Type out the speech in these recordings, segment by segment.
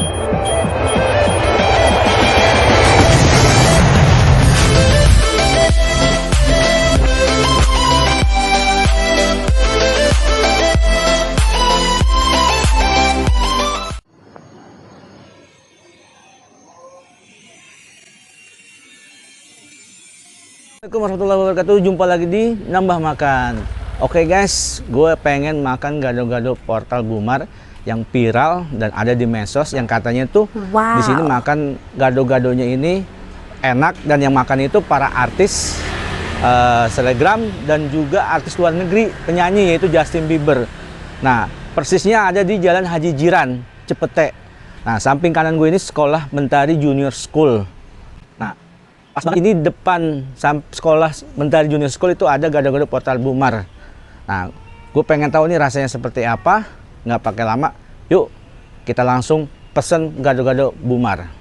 Assalamualaikum warahmatullahi wabarakatuh. Jumpa lagi di Nambah Makan. Oke guys, gue pengen makan gado-gado Portal Bumar yang viral dan ada di medsos, yang katanya tuh di sini makan gado-gadonya ini enak, dan yang makan itu para artis selebgram dan juga artis luar negeri, penyanyi, yaitu Justin Bieber. Nah, persisnya ada di Jalan Haji Jiran, Cepete. Nah, samping kanan gue ini Sekolah Mentari Junior School. Nah, pas banget ini depan Sekolah Mentari Junior School itu ada gado-gado Portal Bumar. Nah, gue pengen tahu nih rasanya seperti apa. Nggak pakai lama, yuk kita langsung pesen gado-gado Bumar.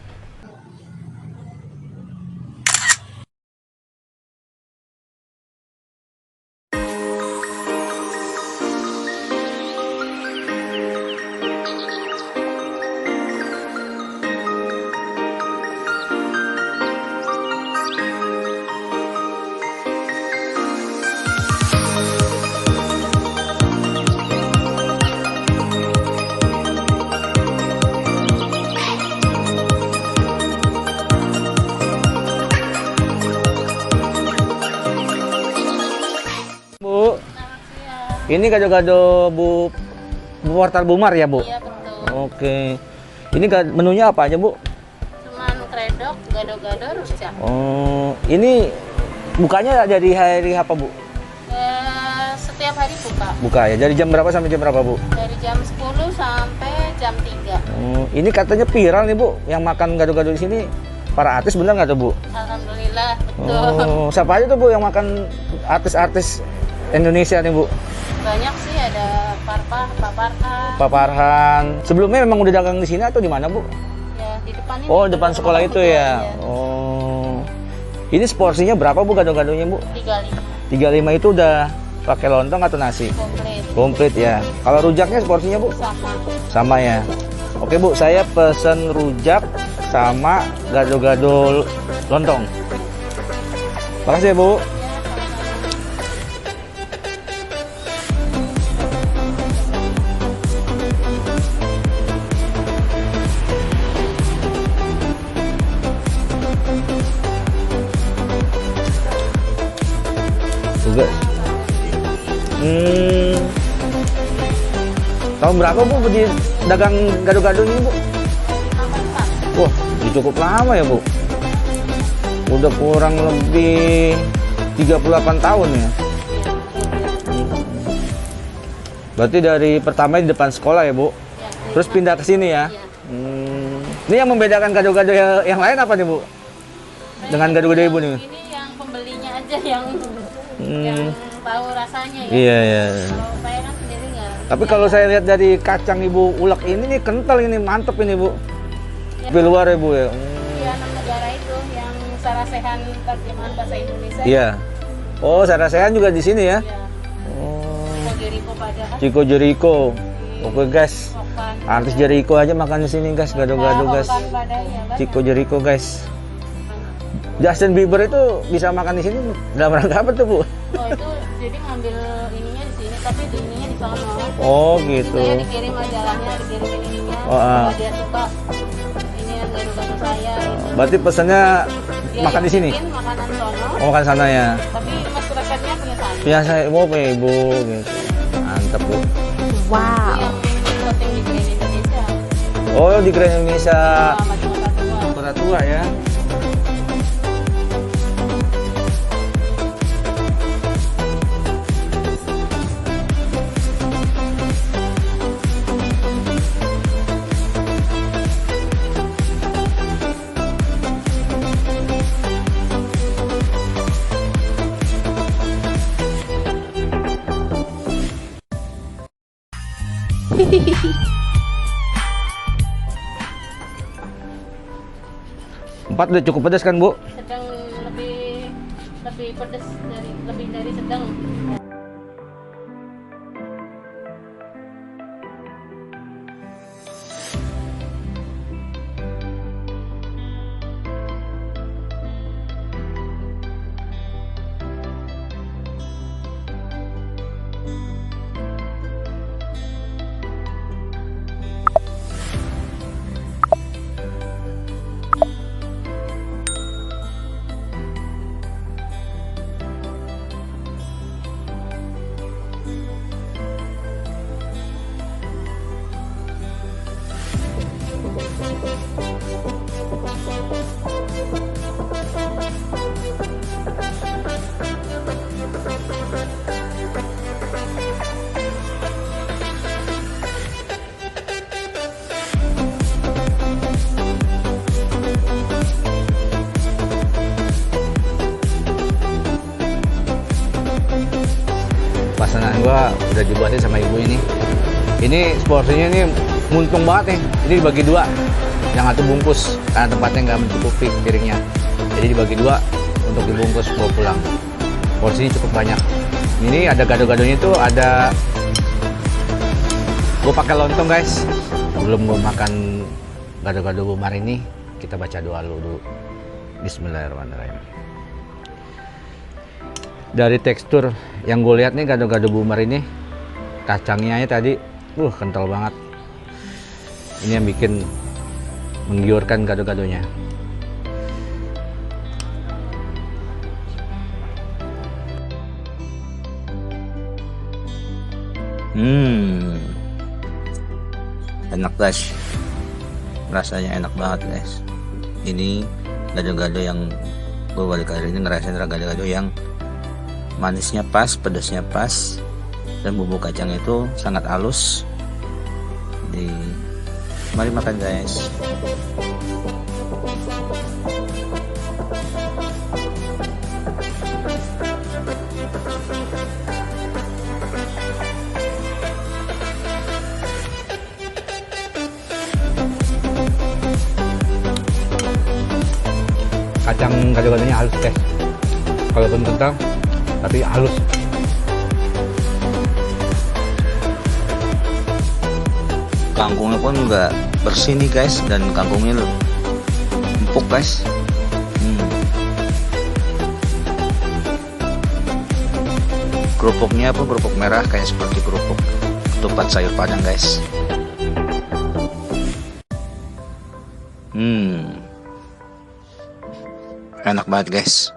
Bu, ini gado-gado Bu Portal Bumar ya, Bu? Iya, betul. Oke. Ini menunya apa aja, Bu? Cuman kredok, gado-gado, rujak. Oh, ini bukanya dari hari apa, Bu? Setiap hari buka. Buka ya. Dari jam berapa sampai jam berapa, Bu? Dari jam 10 sampai jam 3. Oh, ini katanya viral nih, Bu, yang makan gado-gado di sini. Para artis, benar nggak tuh, Bu? Alhamdulillah, betul. Oh, siapa aja tuh, Bu, yang makan artis-artis Indonesia nih, Bu? Banyak sih, ada Pak Farhan. Pak Farhan. Sebelumnya memang udah dagang di sini atau di mana, Bu? Ya, di depan ini. Oh, depan sekolah itu ya. Iya. Oh. Ini seporsinya berapa, Bu, gado-gadonya, Bu? 35. 35 itu udah pakai lontong atau nasi? Komplit. Komplit ya. Kalau rujaknya seporsinya, Bu? Sama. Sama ya. Oke, Bu, saya pesen rujak sama gado-gado lontong. Makasih ya, Bu. Juga. Tahun berapa, Bu, di dagang gado-gado ini, Bu? Wah, ini cukup lama ya, Bu. Udah kurang lebih 38 tahun ya. Berarti dari pertama di depan sekolah ya, Bu? Terus pindah ke sini ya? Ini yang membedakan gado-gado yang lain apa nih, Bu? Dengan gado-gado Ibu nih? Ini yang pembelinya aja yang tahu rasanya ya. Iya, iya. Kalau saya kan sendiri nggak. Tapi kalau saya lihat dari kacang Ibu ulek ini nih kental, ini mantep ini, Bu. Di luar ya, Bu ya. Iya, 6 negara itu yang Sarasehan terjemahan bahasa Indonesia. Iya. Oh, Sarasehan juga di sini ya? Iya. Oh. Chico Jericho Padang. Chico Jericho. Oke, guys. Okan. Artis Jericho aja makan di sini, guys. Gado-gado, guys. Okan Padang ya, Bang. Chico Jericho, guys. Justin Bieber itu bisa makan di sini dalam rangka apa tuh, Bu? Oh, itu jadi ngambil ininya di sini, tapi di ininya di sana. Oh, gitu. Saya dikirim majalahnya, dikirimin ininya. Oh, Kalau dia suka, ini yang gado-gado saya. Itu. Berarti pesannya Dia makan di sini? bikin makanan sono, Oh, makan sana ya. tapi mas resepnya punya saya. Ya, saya mau punya Ibu gitu. Mantap, Bu. Yang syuting di Grand Indonesia. Oh, di Grand Indonesia. Sama Kota Tua. Kota Tua ya. Empat udah cukup pedas kan, Bu? Sedang lebih pedas lebih dari sedang. Pesanan gua udah dibuatin sama ibu ini. Ini porsinya ini muntung banget nih. Ini dibagi dua. Yang satu bungkus karena tempatnya nggak mencukupi piringnya. Jadi dibagi dua untuk dibungkus bawa pulang. Porsinya cukup banyak. Ini ada gado-gadonya itu ada. Gue pakai lontong guys. Belum gue makan gado-gado Bumar ini, kita baca doa dulu. Bismillahirrahmanirrahim. Dari tekstur yang gue lihat nih gado-gado Bumar ini, kacangnya tadi kental banget. Ini yang bikin menggiurkan gado-gadonya. Enak guys, rasanya enak banget guys. Ini gado-gado yang gue balik kali ini ngerasain gado-gado yang manisnya pas, pedasnya pas, dan bumbu kacang itu sangat halus. Mari makan guys. Kacang gado-gadonya halus guys, kalaupun kentang tapi halus. Kangkungnya pun juga bersih nih guys, dan kangkungnya empuk guys. Kerupuknya pun kerupuk merah kayak seperti kerupuk ketupat sayur padang guys. Enak banget guys.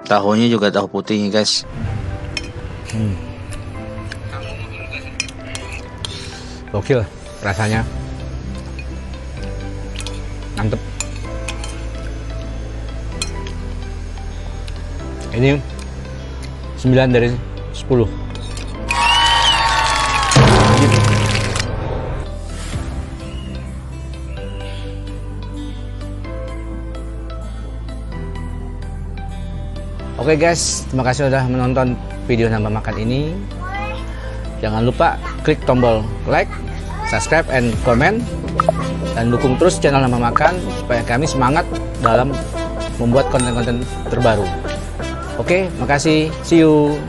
Tahunya juga tahu putih nih guys. Gokil rasanya, mantep. Ini 9 dari 10. Oke guys, terima kasih sudah menonton video nambah makan ini. Jangan lupa klik tombol like, subscribe, and comment, dan dukung terus channel Nambah Makan supaya kami semangat dalam membuat konten-konten terbaru. Oke, makasih. See you.